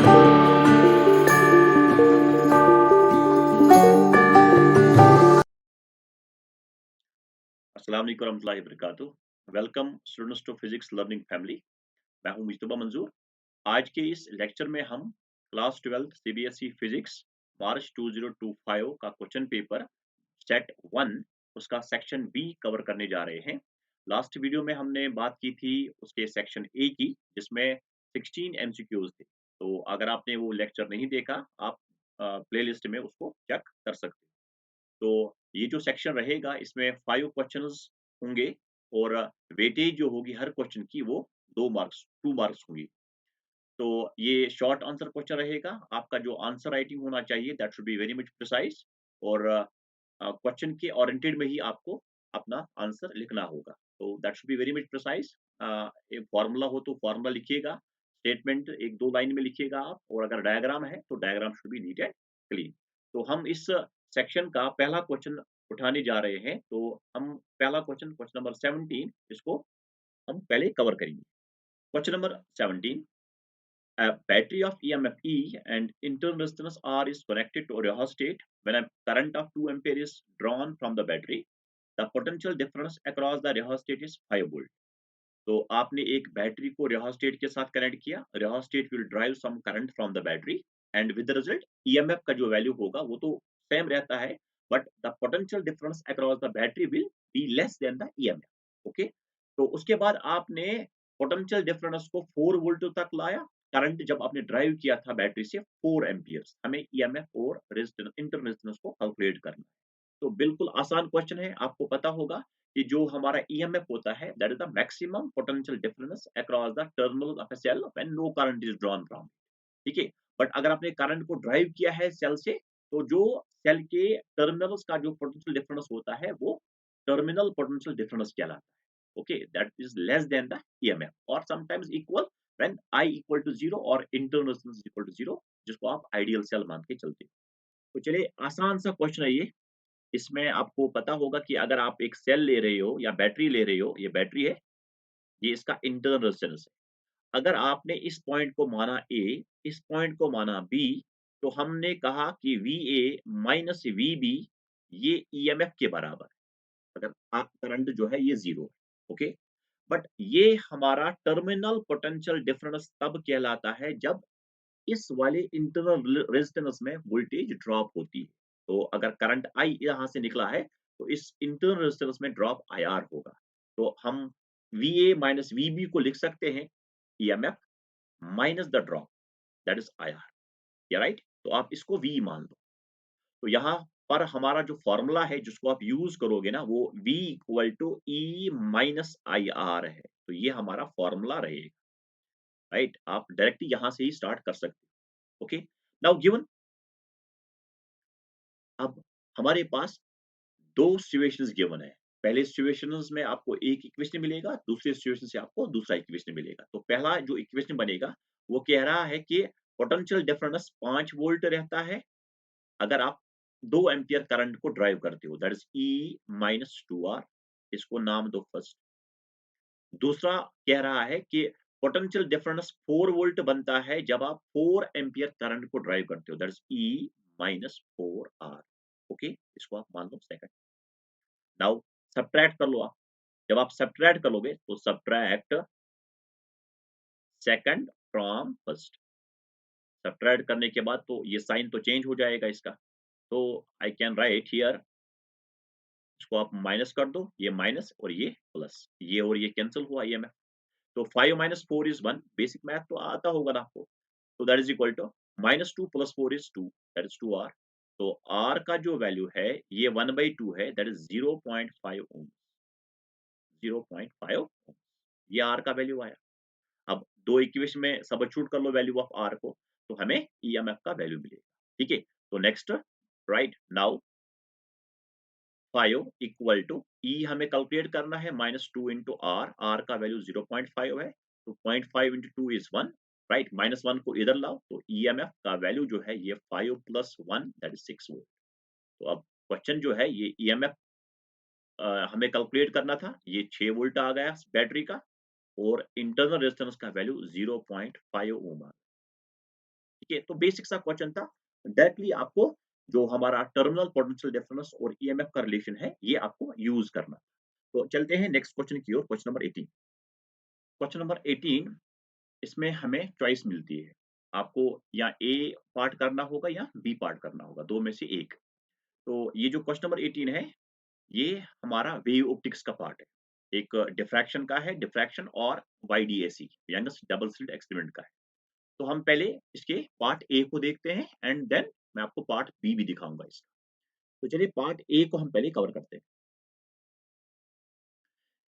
अस्सलाम वालेकुम रहमतुल्लाहि व बरकातुहू। Welcome students to physics learning family. मैं हूं मुज्तबा मंजूर। आज के इस लेक्चर में हम क्लास 12 सीबीएसई फिजिक्स मार्च 2025 का क्वेश्चन पेपर सेट 1 उसका सेक्शन बी कवर करने जा रहे हैं। लास्ट वीडियो में हमने बात की थी उसके सेक्शन ए की, जिसमें 16 एमसीक्यूज थे। तो अगर आपने वो लेक्चर नहीं देखा, आप प्लेलिस्ट में उसको चेक कर सकते हैं। तो ये जो सेक्शन रहेगा इसमें 5 क्वेश्चंस होंगे और वेटेज जो होगी हर क्वेश्चन की वो 2 मार्क्स होंगी। तो ये शॉर्ट आंसर क्वेश्चन रहेगा। आपका जो आंसर राइटिंग होना चाहिए that should be very much precise और क्वेश्चन के ओरिएंटेड में ही आपको अपना आंसर लिखना होगा। तो that should be very much precise. एक फार्मूला हो तो फार्मूला लिखिएगा, स्टेटमेंट 1-2 लाइन में लिखिएगा आप, और अगर डायग्राम है तो diagram should be neat and clean. तो हम इस सेक्शन का पहला क्वेश्चन उठाने जा रहे हैं। तो हम पहला क्वेश्चन नंबर 17 इसको हम पहले कवर करेंगे। Question number 17, a battery of EMF E and internal resistance R is connected to a rheostat. When a current of 2 ampere is drawn from the battery, the potential difference across the rheostat is 5 volt. तो आपने एक battery को rheostat के साथ connect किया। rheostat will drive some current from the battery and with the result EMF का जो value होगा वो तो सेम रहता है, but the potential difference across the battery will be less than the EMF. Okay, तो उसके बाद आपने पोटेंशियल डिफरेंस को 4 वोल्ट तक लाया। करंट जब आपने ड्राइव किया था बैटरी से 4 एम्पियर्स, हमें ईएमएफ और रेजिस्टेंस इंटर रेजिस्टेंस को कैलकुलेट करना है। तो बिल्कुल आसान क्वेश्चन है। आपको पता होगा कि जो हमारा ईएमएफ होता है that is the maximum potential difference across the terminal of a cell when no current is drawn from, ठीक है। बट अगर आपने करंट को ड्राइव किया है सेल से, तो जो सेल के टर्मिनल्स का जो पोटेंशियल डिफरेंस होता है वो टर्मिनल पोटेंशियल डिफरेंस कहलाता है। okay, that is less than the EMF or sometimes equal when I equal to 0 और internal resistance is equal to 0, जिसको आप आइडियल सेल मान के चलते हैं। तो चलिए आसान सा क्वेश्चन है ये। इसमें आपको पता होगा कि अगर आप एक सेल ले रहे हो या बैटरी ले रहे हो, ये बैटरी है, ये इसका इंटरनल रेजिस्टेंस है। अगर आपने इस पॉइंट को माना ए, इस पॉइंट को माना बी, तो हमने कहा कि VA माइनस VB ये EMF के बराबर है। अगर आप करंट जो है ये 0 है। ओके, बट ये हमारा टर्मिनल पोटेंशियल डिफरेंस तब कहलाता है जब इस वाले इंटरनल रेजिस्टेंस में वोल्टेज ड्रॉप होती है। तो अगर करंट आई यहां से निकला है तो इस इंटरनल रेजिस्टेंस में ड्रॉप IR होगा। तो हम VA माइनस VB को लिख सकते हैं EMF minus the drop that is IR, या राइट। तो आप इसको V मान लो। तो यहाँ पर हमारा जो फॉर्मूला है जिसको आप यूज करोगे ना, वो V equal to E minus IR है। तो ये हमारा फॉर्मूला रहेगा, राइट। आप डायरेक्टली यहां से ही स्टार्ट कर सकते हो। ओके, नाउ गिवन, अब हमारे पास दो सिचुएशंस गिवन है। पहले सिचुएशंस में आपको एक इक्वेशन मिलेगा, दूसरे सिचुएशन से आपको दूसरा इक्वेशन मिलेगा। तो पहला जो इक्वेशन बनेगा वो कह रहा है कि पोटेंशियल डिफरेंस 5 वोल्ट रहता है अगर आप 2 एम्पियर करंट को ड्राइव करते हो, that is E minus 2R। इसको नाम दो फर्स्ट। दूसरा कह रहा है कि पोटेंशियल डिफरेंस 4 वोल्ट बनता है जब आप 4 एम्पियर करंट को ड्राइव करते हो, that is E minus 4R। Okay, इसको आप मान लो सेकंड। नाउ सब्ट्रैक्ट कर लो आप। जब आप सब्ट्रैक्ट करोगे तो subtract second from first. Subtract करने के बाद तो ये साइन तो चेंज हो जाएगा इसका। तो आई कैन राइट हियर, इसको आप माइनस कर दो, ये माइनस और ये प्लस, ये और ये कैंसिल हुआ EMF। तो 5 माइनस 4 इज 1, बेसिक मैथ तो आता होगा ना आपको। तो that is equal to minus 2 plus 4 is 2, that is 2R। तो R का जो वैल्यू है ये 1/2 है, दैट इज 0.5 ओम। 0.5 ओम, ये R का वैल्यू आया। अब दो इक्वेशन में सब्स्टिट्यूट कर लो वैल्यू ऑफ R को, तो हमें EMF का वैल्यू मिलेगा। ठीक है, तो next right now 5 equal to E हमें कैलकुलेट करना है माइनस 2 इंटू R का वैल्यू 0.5 है। तो 0.5 इंटू 2 इज 1, राइट। माइनस 1 को इधर लाओ तो EMF का वैल्यू जो है ये 5 प्लस 1 दैट इज 6 वोल्ट। तो अब क्वेश्चन जो है ये EMF हमें कैलकुलेट करना था, ये 6 वोल्ट आ गया बैटरी का, और इंटरनल रेजिस्टेंस का वैल्यू 0.5 ओम आ गया। ठीक है, तो बेसिक सा क्वेश्चन था। डायरेक्टली आपको जो हमारा टर्मिनल पोटेंशियल डिफरेंस और ईएमएफ का रिलेशन है, ये आपको यूज करना। तो चलते हैं नेक्स्ट क्वेश्चन की ओर, क्वेश्चन नंबर 18। क्वेश्चन नंबर 18, इसमें हमें चॉइस मिलती है। आपको या ए पार्ट करना होगा या बी पार्ट करना होगा, दो में से एक। तो ये जो क्वेश्चन नंबर 18 है, ये हमारा वेव ऑप्टिक्स का पार्ट है। एक डिफ्रैक्शन का है, डिफ्रैक्शन और वाईडीएसी यंगस डबल स्लिट एक्सपेरिमेंट का है। तो हम पहले इसके पार्ट ए को देखते हैं एंड देन मैं आपको पार्ट बी भी दिखाऊंगा इसका। तो चलिए पार्ट ए को हम पहले कवर करते हैं।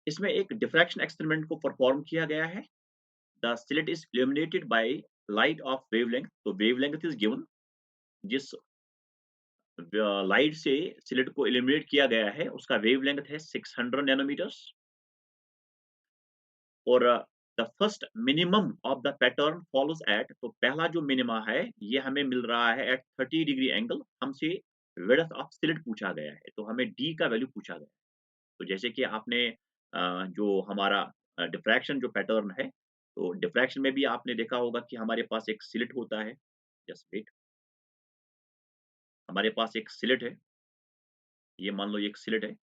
इसमें एक डिफ्रैक्शन एक्सपेरिमेंट को परफॉर्म किया गया है। The slit is illuminated by light of wavelength. तो वेवलेंथ इज गिवन, जिस लाइट से स्लिट को इल्यूमिनेट किया गया है उसका वेवलेंथ है 600 नैनोमीटर्स। और the first minimum of the pattern follows at, तो पहला जो मिनिमा है ये हमें मिल रहा है एट 30 डिग्री एंगल। हमसे विड्थ ऑफ स्लिट पूछा गया है, तो हमें डी का वैल्यू पूछा गया है। तो जैसे कि आपने जो हमारा डिफ्रैक्शन जो पैटर्न है, तो डिफ्रैक्शन में भी आपने देखा होगा कि हमारे पास एक स्लिट होता है। जस्ट वेट, हमारे पास एक स्लिट है, ये मान लो ये एक स्लिट है,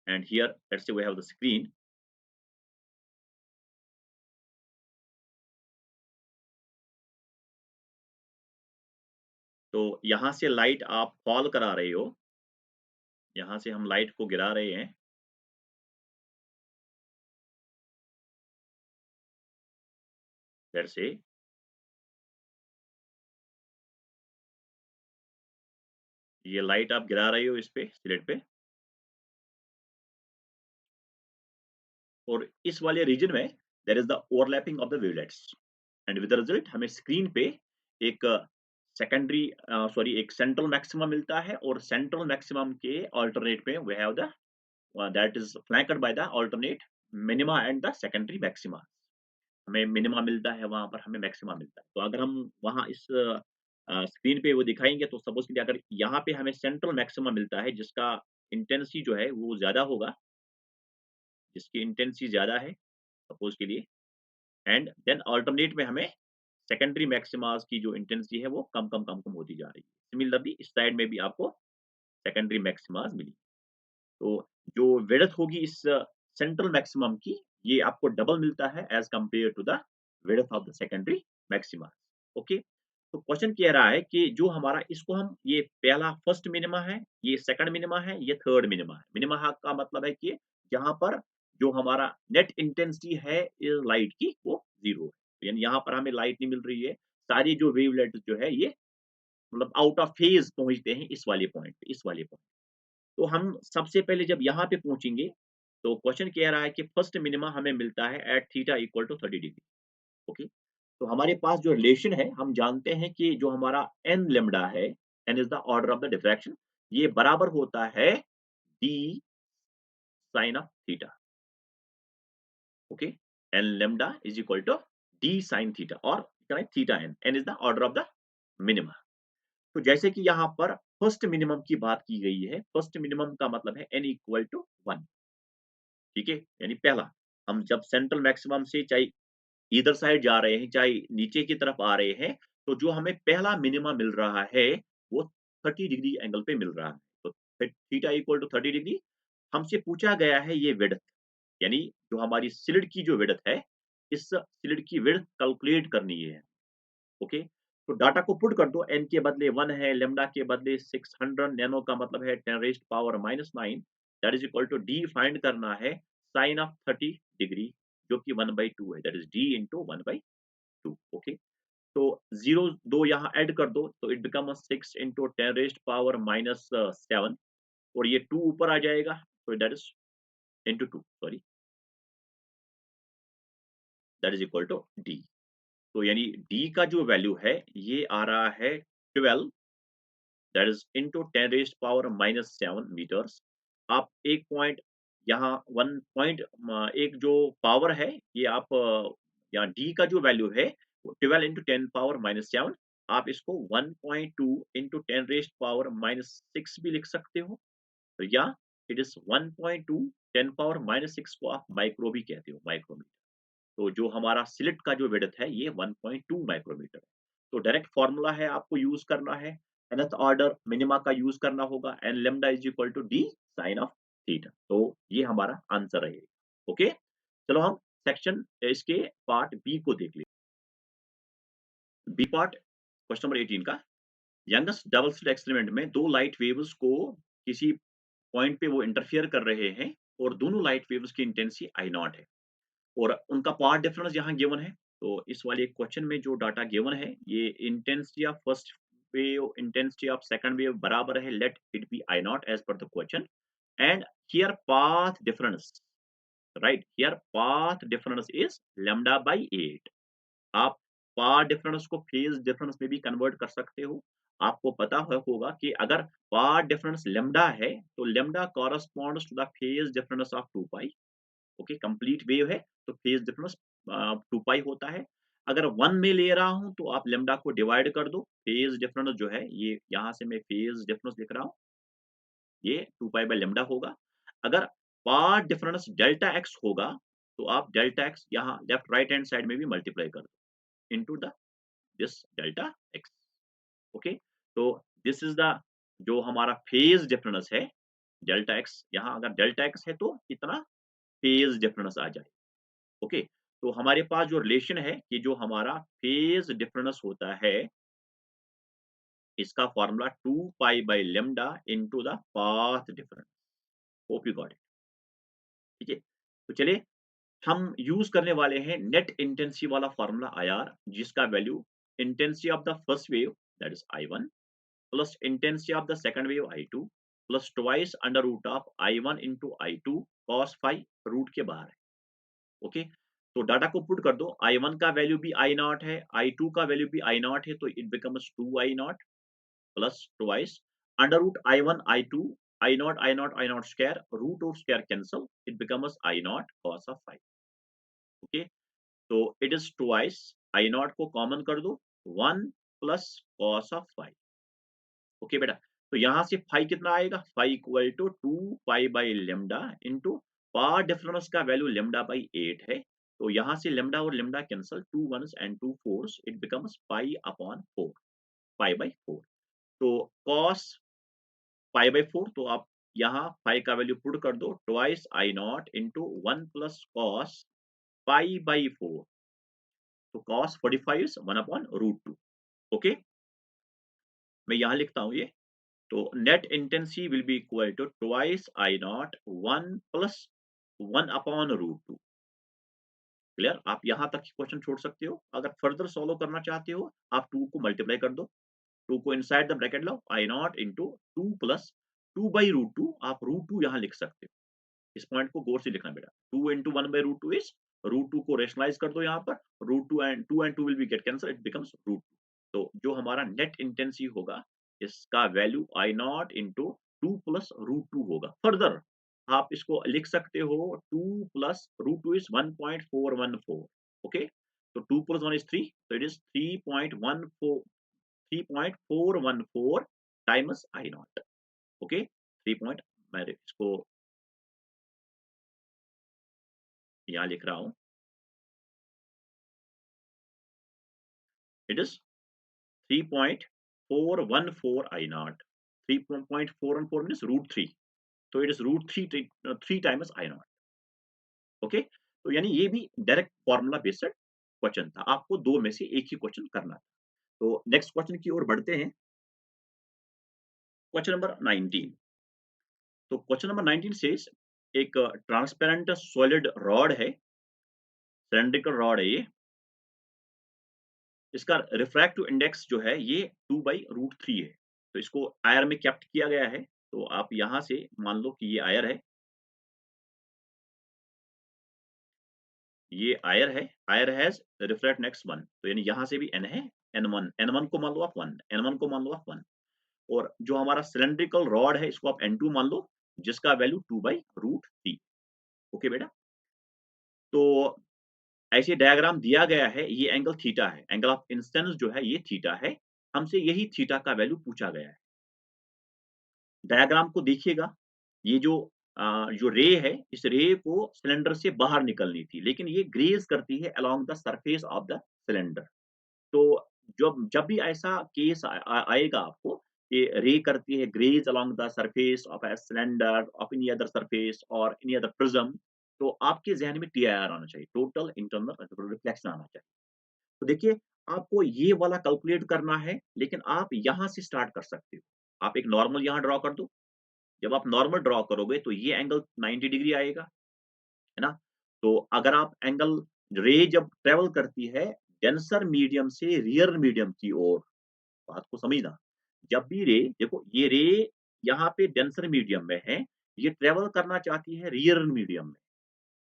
and here let's say we have the screen. तो यहाँ से लाइट आप फॉल करा रहे हो, यहाँ से हम लाइट को गिरा रहे हैं, लेट्स से ये लाइट आप गिरा रहे हो इस पे, स्लेट पे, और इस वाले रीजन में there is the overlapping of the wavelets, and with the result हमें स्क्रीन पे एक सेकेंडरी सॉरी एक सेंट्रल मैक्सिमम मिलता है, और सेंट्रल मैक्सिमम के अल्टरनेट पे we have the that is flanked by the alternate minima and the secondary maxima. हमें मिनिमा मिलता है, वहाँ पर हमें मैक्सिमा मिलता है। तो अगर हम वहाँ इस स्क्रीन पे वो दिखाएँगे, तो सपोज़ कीजिए अगर यहाँ पे हमें सेंट्रल मैक्सिमा मिलता है जिसका इंटेंसिटी जो है वो ज़्यादा होगा, जिसकी इंटेंसिटी ज़्यादा है सपोज़ के लिए, एंड देन अल्टरनेट में हमें सेकेंडरी मैक्सिमास की जो इंटेंसिटी है वो कम होती जा रही है। सिमिलरली इस साइड में भी आपको सेकेंडरी मैक्सिमास मिली। तो जो विड्थ होगी इस सेंट्रल मैक्सिमम की, ये आपको डबल मिलता है as compare to the width of the secondary maxima. Okay? तो क्वेश्चन कह रहा है कि जो हमारा इसको हम ये पहला फर्स्ट मिनिमा है, ये सेकंड मिनिमा है, ये थर्ड मिनिमा है। मिनिमा का मतलब है कि जहाँ पर जो हमारा नेट इंटेंसिटी है इस लाइट की वो 0 है। यानी यहाँ पर हमें लाइट नहीं मिल रही है। सारी जो वेवलेट जो है ये मतलब आउट ऑफ फेज पहुँचते हैं इस वाले पॉइंट पे, इस वाले पॉइंट। तो हम सबसे पहले जब यहाँ पे पहुँचेंगे, तो क्वेश्चन कह रहा है कि फर्स्ट मिनिमा हमें मिलता है at theta equal to 30 degree. Okay? तो हमारे पास जो रिलेशन है, हम जानते हैं कि जो हमारा एन लैम्ब्डा है, N is the order of the diffraction, ये बराबर होता है D sine of theta. Okay? N lambda is equal to D sine theta, और theta N, N is the order of the minima. तो जैसे कि यहाँ पर फर्स्ट मिनिमम की बात की गई है, फर्स्ट मिनिमम का मतलब है एन इक्वल टू 1। ठीक है? यानी पहला, हम जब सेंट्रल मैक्सिमम से चाहे इधर साइड जा रहे हैं, चाहे नीचे की तरफ आ रहे हैं, तो जो हमें पहला मिनिमा मिल रहा है, वो 30 डिग्री एंगल पे मिल रहा है। तो थीटा इक्वल टू 30 डिग्री, हमसे पूछा गया है ये विड्थ, यानी जो हमारी स्लिट की जो विड्थ है, इस स्लिट की विड्थ कैलकुलेट करनी है। ओके? तो डाटा को पुट कर दो, एन के बदले 1 है, लैम्ब्डा के बदले 600, नैनो का मतलब है 10 raised power -9, that is equal to D find करना है साइन ऑफ 30 डिग्री, जो कि 1/2 है, that is D into 1/2। Okay? तो 0 2 यहाँ ऐड कर दो, तो it become 6 into 10 raised power -7, और ये 2 ऊपर आ जाएगा, तो that is into 2 sorry, that is equal to D. तो यानी डी का जो वैल्यू है, ये आ रहा है 12, that is into 10 raised power -7 metres. आप एक पॉइंट यहाँ 1 पॉइंट एक जो पावर है, ये आप यहाँ डी का जो वैल्यू है वो 12 इंटू 10 पावर -7, आप इसको 1.2 इंटू 10 रेज़्ड पावर -6 भी लिख सकते हो, तो या इट इज 1.2 10 पावर -6 को आप माइक्रो भी कहते हो, माइक्रोमीटर। तो जो हमारा स्लिट का जो विड्थ है ये 1.2 माइक्रोमीटर है। तो डायरेक्ट फॉर्मूला है, आपको यूज करना है, nth ऑर्डर मिनिमा का यूज करना होगा, N lambda is equal to D sine of theta. तो ये हमारा आंसर रहेगा। ओके, चलो हम सेक्शन इसके पार्ट बी को देख लेते हैं। बी पार्ट क्वेश्चन नंबर 18 का, यंगेस्ट डबल स्लिट एक्सपेरिमेंट में दो लाइट वेव्स को किसी पॉइंट पे वो इंटरफियर कर रहे हैं और दोनों लाइट वेव्स की इंटेंसिटी आई नॉट है और उनका पाथ डिफरेंस यहाँ गिवन है। तो इस वाले क्वेश्चन में जो डाटा गिवन है, ये intensity of first wave, intensity of second wave बराबर है, let it be I naught as per the question, and here path difference, right, here path difference is lambda by 8। आप path difference को phase difference में भी convert कर सकते हो। आपको पता होगा कि अगर पाथ डिफरेंस लैम्डा है तो lambda corresponds to the phase difference of 2 pi. Okay, complete wave है तो फेज डिफरेंस 2 पाई होता है। अगर 1 में ले रहा हूं तो आप लैम्डा को डिवाइड कर दो, फेज डिफरेंस जो है ये यहां से मैं फेज डिफरेंस लिख रहा हूं, ये 2 पाई बाय लैम्डा होगा। अगर पाथ डिफरेंस डेल्टा एक्स होगा तो आप डेल्टा एक्स यहाँ लेफ्ट राइट हैंड साइड में भी मल्टीप्लाई कर दो into the this delta x. Okay, तो दिस इज द जो हमारा फेज डिफरेंस है डेल्टा एक्स, यहाँ अगर डेल्टा एक्स है तो कितना फेज डिफरेंस आ जाए। ओके, तो हमारे पास जो रिलेशन है कि जो हमारा फेज डिफरेंस होता है इसका formula 2 pi by lambda into the path difference. Hope you got it. ठीक है, तो चलिए हम यूज करने वाले हैं नेट इंटेंसिटी वाला फॉर्मूला आईआर, जिसका value intensity of the first wave that is I1 plus intensity of the second wave I2 plus twice under root of I1 into I2 cos phi root के बाहर है। Okay, तो data को put कर दो, I1 का value भी I naught है, I2 का वैल्यू भी I नॉट है, तो it becomes 2 I naught plus twice under root I1 I2 I naught square, root और square cancel, it becomes I naught cos of phi. Okay, तो it is twice I naught को common कर दो, 1 plus cos of phi. Okay बेटा, तो यहाँ से phi कितना आएगा, phi equal to 2 pi by lambda into path difference का वैल्यू लेम्डा बाई 8 है, तो यहाँ से लेम्डा और lambda cancel, 2 once and 2 fours, it becomes pi upon 4, pi by 4। तो कॉस पाई बाई 4, तो आप यहाँ पाई का वैल्यू पुट कर दो, twice I naught into 1 plus cos pi by 4, तो cos 45 is 1 upon root 2। Okay, मैं यहाँ लिखता हूँ ये, तो net intensity will be equal to twice I naught 1 plus 1 upon root 2। Clear, आप यहाँ तक क्वेश्चन छोड़ सकते हो। अगर फर्दर सॉल्व करना चाहते हो आप 2 को मल्टीप्लाई कर दो, 2 को इनसाइड द ब्रैकेट लो, I naught into 2 plus 2 by root 2, आप रूट 2 यहाँ लिख सकते हो। इस पॉइंट को गौर से लिखना बेटा, 2 into 1 by root 2 is, root 2 को रेशनलाइज कर दो यहाँ पर, root 2 and 2 will be get cancel, it becomes root 2। तो जो हमारा नेट इंटेंसिटी होगा इसका value I naught into 2 plus root 2 होगा। फर्दर आप इसको लिख सकते हो 2 प्लस रूट 2 इज 1.414। ओके, तो 2 प्लस 1 इज 3, तो it is 3.414 times I naught. Okay, 3 point, मैं इसको यहाँ लिख रहा हूँ, it is 3.414 I naught, 3.414 means root 3, तो it is root 3 times I naught। ओके, तो यानी ये भी डायरेक्ट फॉर्मूला बेस्ड क्वेश्चन था, आपको दो में से एक ही क्वेश्चन करना था। तो नेक्स्ट क्वेश्चन की ओर बढ़ते हैं, क्वेश्चन नंबर 19। तो क्वेश्चन नंबर 19 से एक ट्रांसपेरेंट सॉलिड रॉड है, सिलेंड्रिकल रॉड है ये, इसका रिफ्रैक्टिव इंडेक्स जो है ये 2 बाई रूट 3 है, तो इसको आयर में कैप्ट किया गया है। तो आप यहाँ से मान लो कि ये आयर है, ये आयर है, आयर हैज रिफ्रैक्ट नेक्स्ट 1, तो यानी यहाँ से भी n है, n1 को मान लो आप 1, n1 को मान लो आप 1, और जो हमारा सिलेंड्रिकल रॉड है इसको आप n2 मान लो, जिसका वैल्यू 2 बाई रूट 3। ओके बेटा, तो ऐसे डायग्राम दिया गया है, ये एंगल थीटा है, एंगल ऑफ इंसिडेंस जो है ये थीटा है, हमसे यही थीटा का वैल्यू पूछा गया है। डायग्राम को देखिएगा, ये जो जो रे है, इस रे को सिलेंडर से बाहर निकलनी थी, लेकिन ये ग्रेज़ करती है along the surface of the cylinder. तो जब जब भी ऐसा केस आएगा आपको कि रे करती है graze along the surface of a cylinder of any other surface और एनी अदर प्रिज्म, तो आपके ज़हन में टीआईआर आना चाहिए, टोटल इंटरनल रिफ्लेक्शन आना चाहिए। तो देखिए, आपको ये वाला कैलकुलेट करना है, लेकिन आप यहाँ से स्टार्ट कर सकते हो। आप एक नॉर्मल यहाँ ड्रॉ कर दो। जब आप नॉर्मल ड्रॉ करोगे तो ये एंगल 90 डिग्री आएगा, है ना? तो अगर आप एंगल रे जब ट्रैवल करती है डेंसर मीडियम से रियर मीडियम की ओर, बात को समझना। जब भी रे देखो ये रे यहाँ पे डेंसर मीडियम में है, ये ट्रैवल करना चाहती है रियर मीडियम में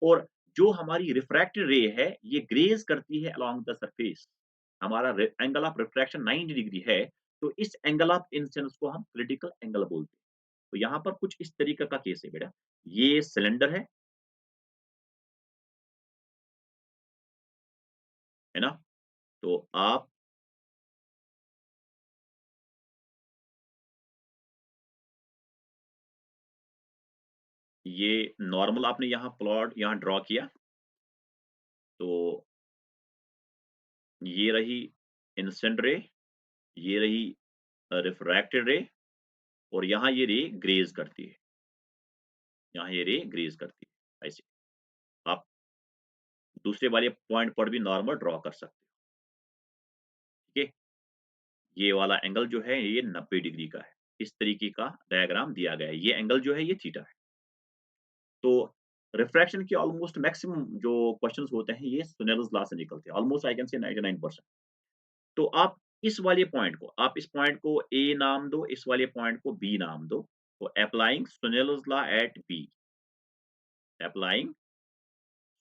और जो हमारी रिफ्रैक्टेड रे है, ये ग्रेज़ करती है अलोंग द सरफेस। हमारा रे एंगल ऑफ रिफ्रैक्शन 90 डिग्री है, तो इस एंगल ऑफ इंसिडेंस को हम क्रिटिकल एंगल बोलते हैं। तो यहाँ पर कुछ इस तरीके का केस है बेटा। ये सिलेंडर है ना? तो आप ये नॉर्मल आपने यहाँ प्लॉट यहाँ ड्रॉ किया, तो ये रही इंसिडेंट रे, ये रही रिफ्रैक्टेड रे और यहाँ ये रे ग्रेज़ करती है, यहाँ ये रे ग्रेज़ करती है, ऐसे। आप दूसरे वाले पॉइंट पर भी नॉर्मल ड्रॉ कर सकते हो, ठीक है? ये वाला एंगल जो है ये 90 डिग्री का है। इस तरीके का डायग्राम दिया गया है। ये एंगल जो है ये थीटा है। तो रिफ्रैक्शन के ऑलमोस्ट मैक्सिमम जो क्वेश्चन्स होते हैं ये स्नेल्स लॉ से निकलते हैं। Almost I can say 99%। तो आप इस वाले पॉइंट को आप इस पॉइंट को ए नाम दो, इस वाले पॉइंट को बी नाम दो। तो applying Snell's law at B, applying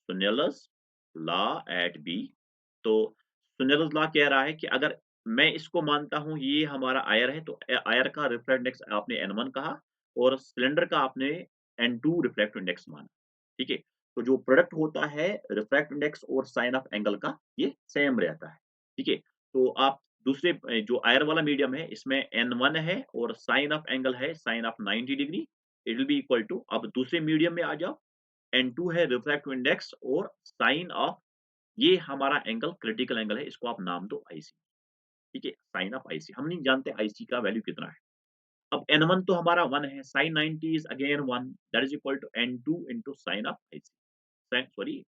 Snell's law at B. तो स्नेल्स लॉ कह रहा है कि अगर मैं इसको मानता हूँ ये हमारा आयर है, तो आयर का रिफ्रैक्ट इंडेक्स आपने n1 कहा और सिलेंडर का आपने n2 रिफ्रैक्ट इंडेक्स माना, ठीक है? तो जो प्रोडक्ट होता है रिफ्रैक्ट इंडेक्स और साइन ऑफ एंगल का ये सेम रहता है, ठीक है? तो आप दूसरे जो आयर वाला मीडियम है इसमें n1 है और साइन ऑफ एंगल है sine of 90 degree, it will be equal to अब दूसरे मीडियम में आ जाओ, n2 है रिफ्रैक्टिव इंडेक्स और साइन ऑफ ये हमारा एंगल क्रिटिकल एंगल है, इसको आप नाम दो आईसी, ठीक है? साइन ऑफ आईसी हम नहीं जानते आईसी का वैल्यू कितना है। अब n1 तो हमारा 1 है, sine 90 is again 1 that is equal to n2 into sine of IC. Sine sorry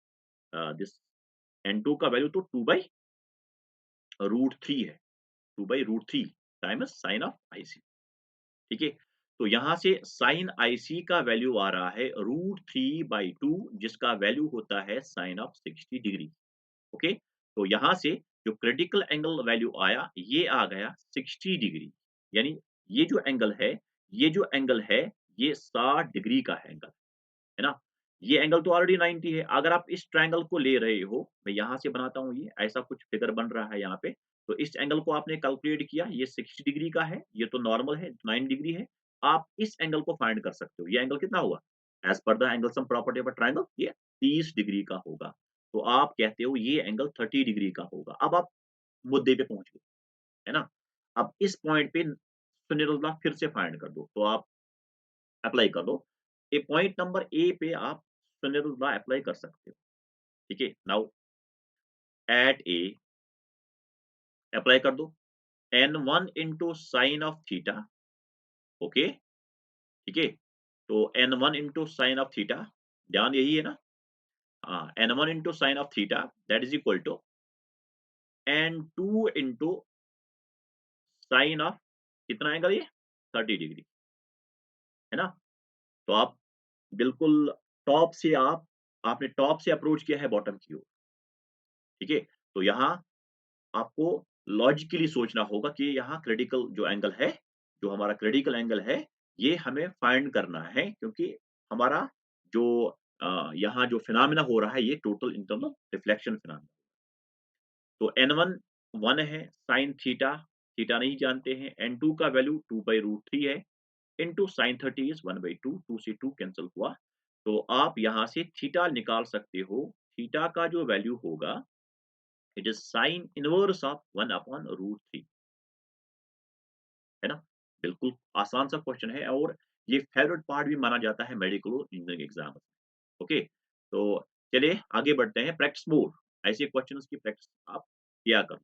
this n2 का वैल्यू तो 2/√3 है, 2/√3 टाइम्स साइन ऑफ आईसी, ठीक है? तो यहाँ से साइन आईसी का वैल्यू आ रहा है √3/2 जिसका वैल्यू होता है साइन ऑफ 60 डिग्री। ओके, तो यहाँ से जो क्रिटिकल एंगल वैल्यू आया ये आ गया 60 डिग्री, यानी ये जो एंगल है ये जो एंगल है ये 60 डिग्री का है एंगल, है ना? ये एंगल तो ऑलरेडी 90 है। अगर आप इस ट्रायंगल को ले रहे हो, मैं यहाँ से बनाता हूँ ये ऐसा कुछ फिगर बन रहा है यहाँ पे, तो इस एंगल को आपने कैलकुलेट किया ये 60 डिग्री का है, ये तो नॉर्मल है 9 डिग्री है। आप इस एंगल को फाइंड कर सकते हो। ये एंगल कितना हुआ? As per the angle sum property of a triangle ये 30 डिग्री का होगा। तो आप कहते हो ये एंगल 30 डिग्री का होगा। अब आप मुद्दे पे पहुँच गए, है ना? अब इस पॉइंट पे सुनिरल्ला फिर से फाइंड कर दो। तो आप अप्लाई कर दो। ए पॉइंट नंबर ए पे आप सुनिरल लॉ अप्लाई कर सकते हो, ठीक है? नाउ एट ए अप्लाई कर दो n1 into sine of theta, okay, ठीक है? तो n1 into sine of theta, ध्यान यही है ना? हाँ, n1 into sine of theta that is equal to n2 into sine of कितना एंगल ये 30 डिग्री, है ना? तो आप बिल्कुल टॉप से आपने टॉप से अप्रोच किया है बॉटम की ओर, ठीक है? तो यहाँ आपको लॉजिकली सोचना होगा कि यहाँ क्रिटिकल जो एंगल है, जो हमारा क्रिटिकल एंगल है, ये हमें फाइंड करना है क्योंकि हमारा जो यहाँ जो फिनोमेना हो रहा है ये टोटल इंटरनल रिफ्लेक्शन फिनोमेना। तो n1 1 है, sin थीटा, थीटा नहीं जानते हैं, n2 का वैल्यू 2/√3 है, इंटू sin 30 इज़ 1/2, 2 से 2 कैंसल हुआ। तो आप यहाँ से थीटा निकाल सकते हो, थीटा का जो वैल्यू होगा it is sin inverse of 1/√3, है ना? बिल्कुल आसान सा क्वेश्चन है और ये फेवरेट पार्ट भी माना जाता है मेडिकल और इंजीनियरिंग एग्जाम। ओके, तो चलिए आगे बढ़ते हैं। प्रैक्टिस मोर, ऐसे क्वेश्चंस की प्रैक्टिस आप किया करो।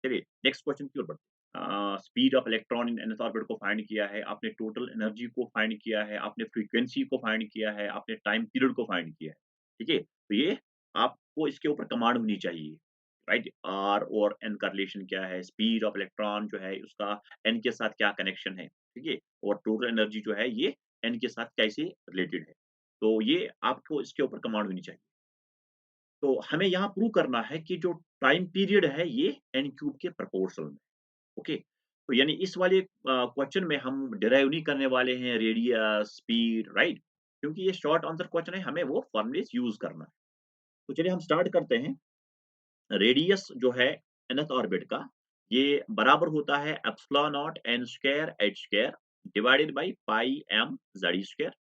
चलिए नेक्स्ट क्वेश्चन की ओर बढ़ते हैं। Speed of electron in nth orbit को फाइंड किया है, आपने टोटल एनर्जी को फाइंड किया है, आपने फ्रीक्वेंसी को फाइंड किया है, आपने टाइम पीरियड को फाइंड किया है। ठीक है? तो ये आपको इसके ऊपर कमांड होनी चाहिए, राइट? आर और एन का रिलेशन क्या है? स्पीड ऑफ इलेक्ट्रॉन जो है उसका एन के साथ क्या कनेक्शन है? ठीक है? और टोटल एनर्जी जो है ये एन के साथ कैसे रिलेटेड है? तो ये आपको इसके ऊपर कमांड होनी चाहिए। तो हमें यहाँ प्रूव करना है कि जो टाइम पीरियड है ये एन क्यूब के प्रोपोर्शनल में। ओके, तो यानी इस वाले क्वेश्चन में हम डिराइव नहीं करने वाले हैं रेडियस, स्पीड, राइट? क्योंकि ये शॉर्ट आंसर क्वेश्चन है, हमें वो फॉर्मूलेस यूज करना है। तो चलिए हम स्टार्ट करते हैं। रेडियस जो है nth ऑर्बिट का, ये बराबर होता है epsilon not n square h square divided by pi m z square.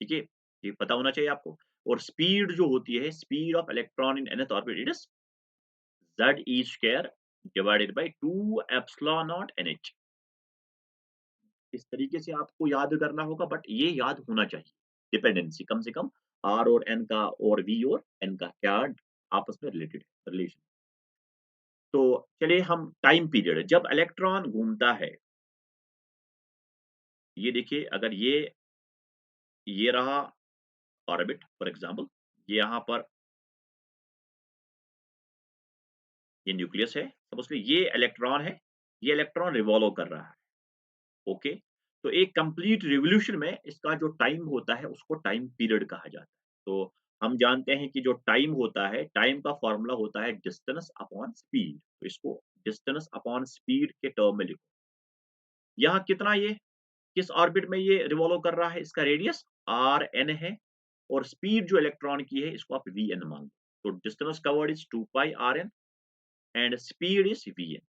ठीक है? ये पता होना चाहिए आपको। और स्पीड जो होती है, speed of electron in nth orbit, it is z e square divided by 2 epsilon not nh। इस तरीके से आपको याद करना होगा, बट ये याद होना चाहिए। डिपेंडेंसी कम से कम r और n का और v और n का क्या आपस में रिलेटेड है, रिलेशन। तो चलिए हम टाइम पीरियड जब इलेक्ट्रॉन घूमता है, ये देखिए अगर ये रहा ऑर्बिट फॉर एग्जांपल, ये यहाँ पर ये न्यूक्लियस है, सपोज़ ये इलेक्ट्रॉन है, ये इलेक्ट्रॉन रिवॉल्व कर रहा है। ओके, तो एक कंप्लीट रिवॉल्यूशन में इसका जो टाइम होता है उसको टाइम पीरियड कहा जाता है। तो हम जानते हैं कि जो टाइम होता है, टाइम का फॉर्मूला होता है डिस्टेंस अपॉन स्पीड। तो इसको डिस्टेंस अपॉन स्पीड के टर्म में लिखो। यहाँ कितना ये किस ऑर्बिट में ये रिवॉल्व कर रहा है, इसका रेडियस आर एन है और स्पीड जो इलेक्ट्रॉन की है इसको आप वी एन मान लो। तो distance covered is 2 pi R N and speed is V N.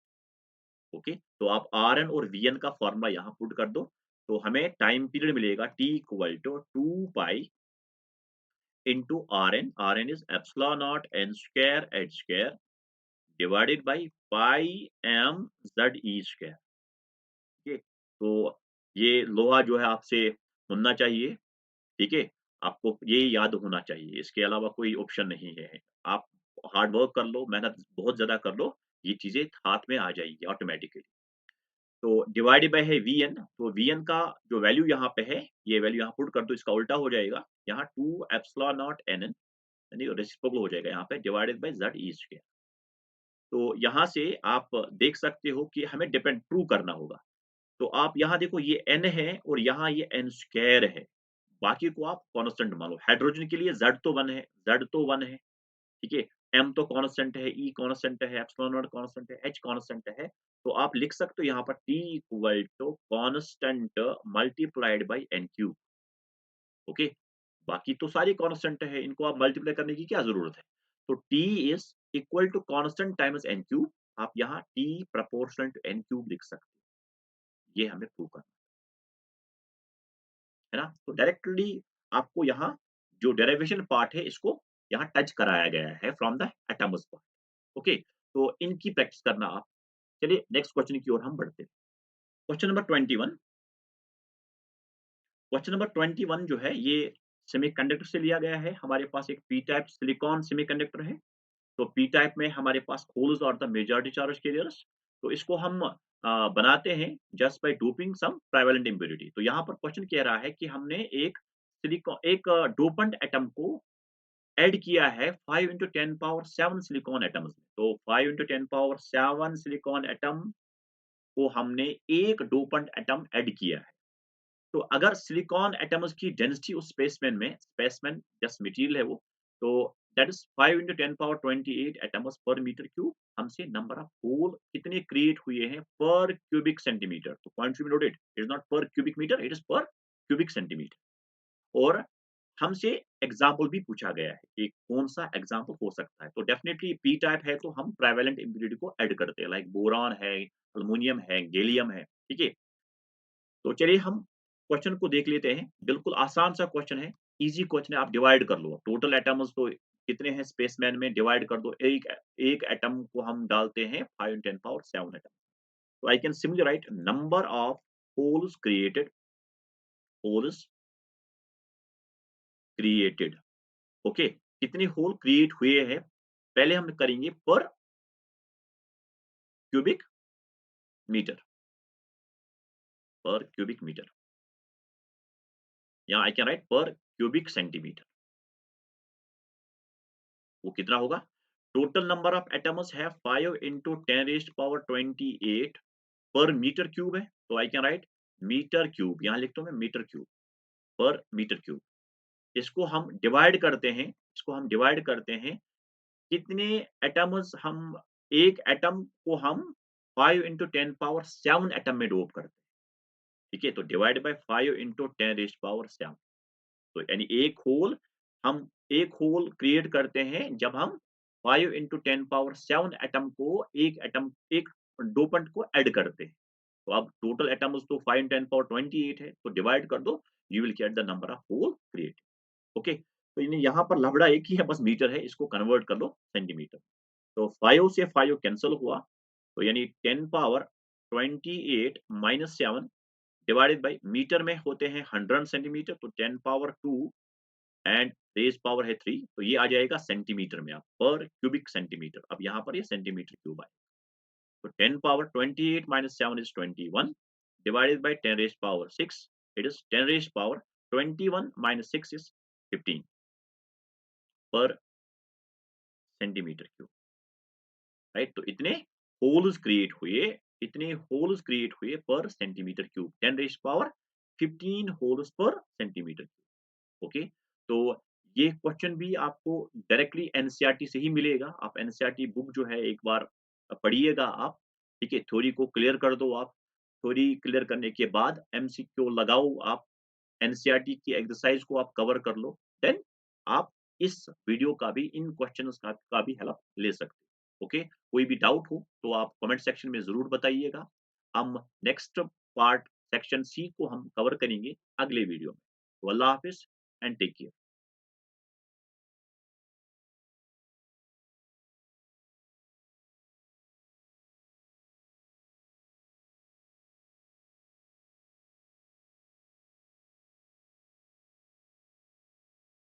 Okay, तो आप आर एन और वी एन का फॉर्मूला यहाँ पुट कर दो। तो हमें टाइम पीरियड मिलेगा T equal to 2 pi into R N is epsilon naught N square H square divided by pi M Z E square. ठीक है, तो ये लोहा जो है आपसे सुनना चाहिए। ठीक है? आपको ये याद होना चाहिए, इसके अलावा कोई ऑप्शन नहीं है। आप हार्ड वर्क कर लो, मेहनत बहुत ज़्यादा कर लो, ये चीज़ें हाथ में आ जाएँगी ऑटोमैटिकली। तो डिवाइडेड बाय है वीएन, तो वीएन का जो वैल्यू यहाँ पे है, ये वैल्यू यहाँ पुट कर दो, इसका उल्टा हो जाएगा। यहाँ 2 एप्सिलॉन नॉट एनएन यानी रेसिप्रोकल हो जाएगा यहाँ पे divided by Z E square. तो यहाँ से आप देख सकते हो कि हमें डिपेंड प्रूव करना होगा। तो आप यहाँ देखो ये n है और यहाँ ये n स्क्वायर है। बाकी को आप कांस्टेंट मान लो। हाइड्रोजन के लिए Z तो 1 है, Z तो 1 है, ठीक है? M तो कांस्टेंट है, E कांस्टेंट है, एप्सिलॉन नॉट कांस्टेंट है, H कांस्टेंट है। तो आप लिख सकते हो यहाँ पर T equal to constant multiplied by n cube. Okay? बाकी तो सारे कांस्टेंट है, इनको आप मल्टीप्लाई करने की क्या ज़रूरत है? तो T is equal to constant times n cube. आप यहाँ T proportional to n cube लिख सकते हो। ये हमें प्रूव करना है ना? तो डायरेक्टली आपको यहाँ जो डेरिवेशन पार्ट है इसको यहाँ टच कराया गया है from the atoms part. Okay, तो इनकी प्रैक्टिस करना आप। चलिए नेक्स्ट क्वेश्चन की ओर हम बढ़ते हैं। Question number 21। क्वेश्चन नंबर 21 जो है ये सेमीकंडक्टर से लिया गया है। हमारे पास एक पी टाइप सिलिकॉन सेमीकंडक्टर है। तो पी टाइप में हमारे पास होल्स और द मेजॉरिटी चार्ज कैरियर्स। तो इसको हम बनाते हैं just by doping some trivalent impurity. तो यहाँ पर क्वेश्चन कह रहा है कि हमने एक डोपेंट एटम को ऐड किया है 5 into 10 पावर 7 सिलिकॉन एटम्स में। तो 5 into 10 पावर 7 सिलिकॉन एटम को हमने एक डोपेंट एटम ऐड किया है। तो अगर सिलिकॉन एटम्स की डेंसिटी उस स्पेसमैन जस्ट मटेरियल है वो, तो that is 5 into 10 power 28 atoms per metre cube. हमसे नंबर ऑफ होल कितने क्रिएट हुए हैं पर क्यूबिक सेंटीमीटर। तो point to be noted, it is not per cubic metre, it is per cubic centimetre. और हमसे एग्जाम्पल भी पूछा गया है कि कौन-सा एग्जाम्पल हो सकता है। तो डेफिनिटली पी टाइप है तो हम ट्राइवेलेंट इम्प्योरिटी को ऐड करते हैं, लाइक बोरॉन है, एल्युमिनियम है, गैलियम है, ठीक है? तो चलिए हम क्वेश्चन को देख लेते हैं। बिल्कुल आसान सा क्वेश्चन है, ईज़ी क्वेश्चन है, आप डिवाइड कर लो। टोटल एटम्स तो कितने हैं स्पेसमैन में, डिवाइड कर दो। एक एक एटम को हम डालते हैं 5 10 पावर 7 एटम। तो I can simply write number of holes created holes created. Okay, कितने होल क्रिएट हुए हैं पहले हम करेंगे per cubic metre, per cubic metre, या I can write per cubic centimetre. वो कितना होगा? टोटल नंबर ऑफ एटम्स है 5 into 10 raised power 28 पर मीटर क्यूब है, तो I can write metre cube, यहाँ लिखता हूँ मैं metre cube, per metre cube. इसको हम डिवाइड करते हैं, कितने एटम्स हम, एक एटम को हम 5 into 10 पावर 7 एटम में डोप करते हैं, ठीक है? तो divide by 5 into 10 raised power 7, तो यानी एक होल क्रिएट करते हैं जब हम 5 into 10 पावर 7 एटम एक डोपेंट को ऐड करते हैं। तो अब टोटल एटम्स तो 5 into 10 पावर 28 है, तो डिवाइड कर दो, you will get the number of hole created. Okay, तो यानी यहाँ पर लफड़ा एक ही है, बस मीटर है, इसको कन्वर्ट कर लो सेंटीमीटर। तो 5 से 5 कैंसल हुआ, तो यानी 10 power 28 minus 7 divided by metre में होते हैं 100 सेंटीमीटर, तो 10 पावर 2 एंड रेज़ पावर है 3, तो ये आ जाएगा सेंटीमीटर में, आप पर क्यूबिक सेंटीमीटर। अब यहाँ पर ये सेंटीमीटर क्यूब आए, तो 10 power 28 minus 7 is 21 divided by 10 rays power 6, it is 10 rays power 21 minus 6 is 15 पर सेंटीमीटर क्यूब, राइट? तो इतने होल्स क्रिएट हुए पर centimetre cube, 10 rays power 15 holes पर सेंटीमीटर क्यूब। ओके, तो ये क्वेश्चन भी आपको डायरेक्टली एनसीईआरटी से ही मिलेगा। आप एनसीईआरटी बुक जो है एक बार पढ़िएगा आप, ठीक है? थ्योरी को क्लियर कर दो आप, थ्योरी क्लियर करने के बाद एमसीक्यू लगाओ आप, एनसीईआरटी की एक्सरसाइज को आप कवर कर लो, देन आप इस वीडियो का भी, इन क्वेश्चंस का भी हेल्प ले सकते हो। ओके, कोई भी डाउट हो तो आप कमेंट सेक्शन में ज़रूर बताइएगा। हम नेक्स्ट पार्ट सेक्शन सी को हम कवर करेंगे अगले वीडियो में। तो अल्लाह हाफ़िज़ एंड टेक केयर।